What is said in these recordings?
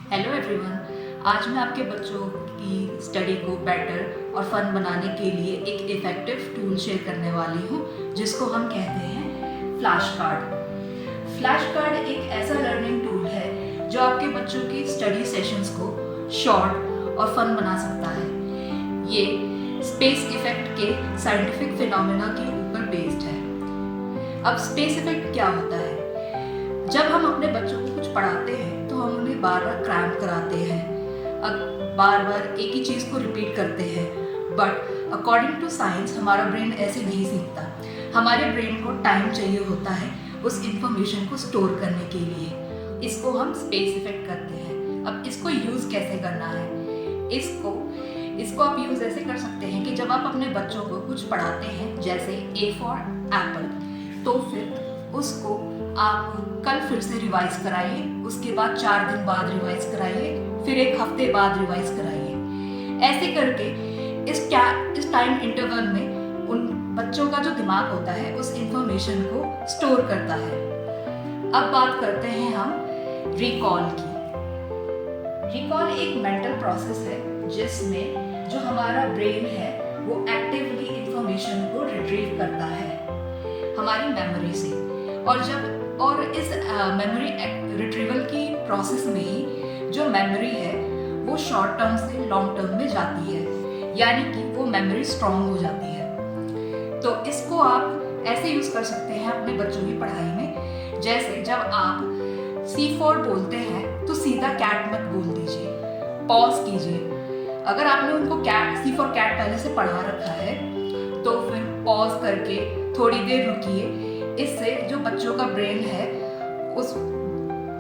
Hello everyone. आज मैं आपके बच्चों की स्टडी को बेटर और फन बनाने के लिए एक इफ़ेक्टिव टूल शेयर करने वाली हूँ जिसको हम कहते हैं फ्लैश कार्ड। फ्लैश कार्ड एक ऐसा लर्निंग टूल है जो आपके बच्चों की स्टडी सेशंस को शॉर्ट और फन बना सकता है। ये स्पेस इफेक्ट के साइंटिफिक फिनोमेना के ऊपर बेस्ड है। अब स्पेस इफेक्ट क्या होता है? जब हम अपने बच्चों को कुछ पढ़ाते हैं तो हम उन्हें बार बार क्रैम्प कराते हैं, बार बार एक ही चीज़ को रिपीट करते हैं, बट अकॉर्डिंग टू साइंस हमारा ब्रेन ऐसे नहीं सीखता। हमारे ब्रेन को टाइम चाहिए होता है उस इंफॉर्मेशन को स्टोर करने के लिए। इसको हम स्पेस इफेक्ट करते हैं। अब इसको यूज़ कैसे करना है? इसको आप यूज़ ऐसे कर सकते हैं कि जब आप अपने बच्चों को कुछ पढ़ाते हैं, जैसे ए फॉर एप्पल, तो फिर उसको आप कल फिर से रिवाइज कराइए, उसके बाद 4 दिन बाद रिवाइज कराइए, फिर 1 हफ्ते बाद रिवाइज कराइए। ऐसे करके इस टाइम इंटरवल में उन बच्चों का जो दिमाग होता है उस इंफॉर्मेशन को स्टोर करता है। अब बात करते हैं हम रिकॉल की। रिकॉल एक मेंटल प्रोसेस है जिसमें जो हमारा ब्रेन है वो एक्टिवली इंफॉर्मेशन को रिट्रीव करता है हमारी मेमोरी से। और इस मेमोरी रिट्रीवल की प्रोसेस में ही जो मेमोरी है वो शॉर्ट टर्म से लॉन्ग टर्म में जाती है, यानी कि वो मेमोरी स्ट्रॉन्ग हो जाती है। तो इसको आप ऐसे यूज़ कर सकते हैं अपने बच्चों की पढ़ाई में। जैसे जब आप C4 बोलते हैं तो सीधा कैट मत बोल दीजिए, पॉज कीजिए। अगर आपने उनको C4 कैट पहले से पढ़ा रखा है तो फिर पॉज करके थोड़ी देर रुकिए। इससे जो बच्चों का ब्रेन है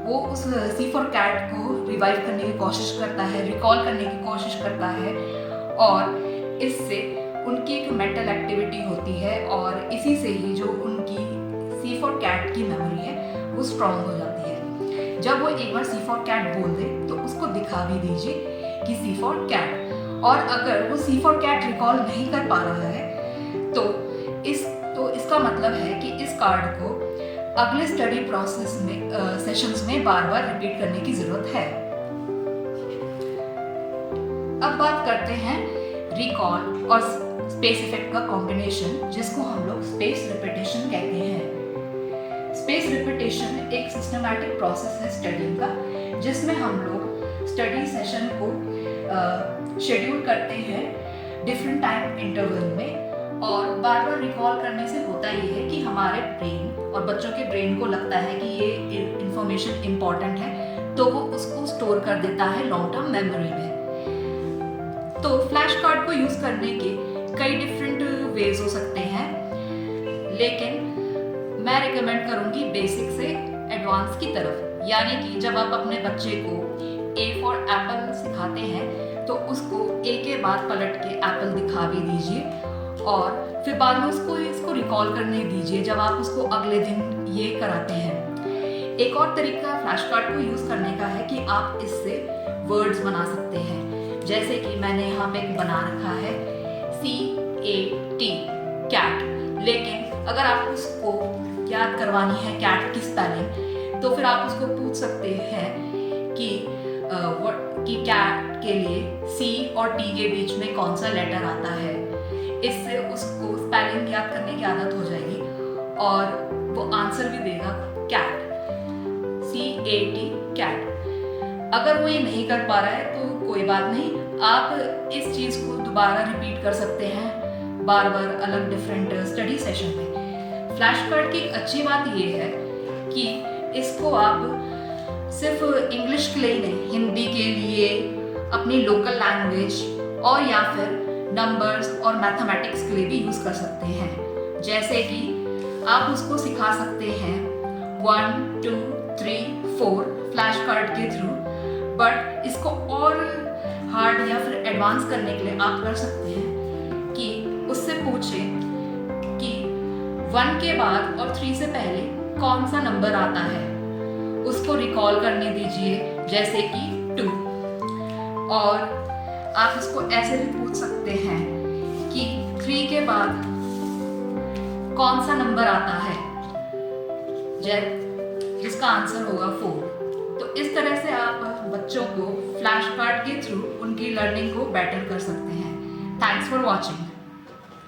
वो उस C4 कैट को रिवाइव करने की कोशिश करता है, रिकॉल करने की कोशिश करता है, और इससे उनकी एक मेंटल एक्टिविटी होती है और इसी से ही जो उनकी C4 कैट की मेमोरी है वो स्ट्रॉन्ग हो जाती है। जब वो एक बार C4 कैट बोल दे तो उसको दिखा भी दीजिए कि C4 कैट, और अगर वो C4 कैट रिकॉल नहीं कर पा रहा है तो इसका मतलब है कि इस कार्ड को अगले स्टडी प्रोसेस में सेशंस में बार बार रिपीट करने की जरूरत है। अब बात करते हैं रिकॉल और स्पेस इफेक्ट का कॉम्बिनेशन, जिसको हम लोग स्पेस रिपीटेशन कहते हैं। स्पेस रिपीटेशन एक सिस्टमैटिक प्रोसेस है स्टडी का, जिसमें हम लोग स्टडी सेशन को शेड्यूल करते हैं डिफरेंट टाइम इंटरवल में, और बार बार रिकॉल करने से होता ये है कि हमारे ब्रेन और बच्चों के ब्रेन को लगता है कि ये इंफॉर्मेशन इम्पॉर्टेंट है, तो वो उसको स्टोर कर देता है लॉन्ग टर्म मेमोरी में। तो फ्लैश कार्ड को यूज़ करने के कई डिफरेंट वेज हो सकते हैं, लेकिन मैं रिकमेंड करूँगी बेसिक से एडवांस की तरफ। यानी कि जब आप अपने बच्चे को ए फॉर एप्पल सिखाते हैं तो उसको ए के बाद पलट के एप्पल दिखा भी दीजिए, और फिर बाद में इसको रिकॉल करने दीजिए जब आप उसको अगले दिन ये कराते हैं। एक और तरीका फ्लैश कार्ड को यूज़ करने का है कि आप इससे वर्ड्स बना सकते हैं। जैसे कि मैंने यहाँ पे एक बना रखा है CAT, कैट, लेकिन अगर आप उसको याद करवानी है कैट की स्पेलिंग तो फिर आप उसको पूछ सकते हैं कि कैट के लिए C और T के बीच में कौन सा लेटर आता है। इससे उसको स्पेलिंग याद करने की आदत हो जाएगी और वो आंसर भी देगा कैट, CAT, कैट। अगर वो ये नहीं कर पा रहा है तो कोई बात नहीं, आप इस चीज़ को दोबारा रिपीट कर सकते हैं बार बार अलग डिफरेंट स्टडी सेशन में। फ्लैश कार्ड की अच्छी बात ये है कि इसको आप सिर्फ इंग्लिश के लिए नहीं, हिंदी के लिए, अपनी लोकल लैंग्वेज और या फिर नंबर्स और मैथमेटिक्स के लिए भी यूज़ कर सकते हैं। जैसे कि आप उसको सिखा सकते हैं 1 2 3 4 फ्लैश कार्ड के थ्रू, बट इसको और हार्ड या फिर एडवांस करने के लिए आप कर सकते हैं कि उससे पूछें कि 1 के बाद और 3 से पहले कौन सा नंबर आता है, उसको रिकॉल करने दीजिए, जैसे कि 2। और आप इसको ऐसे भी पूछ सकते हैं कि 3 के बाद कौन सा नंबर आता है, जिसका आंसर होगा 4। तो इस तरह से आप बच्चों को फ्लैश कार्ड के थ्रू उनकी लर्निंग को बेटर कर सकते हैं। Thanks for watching.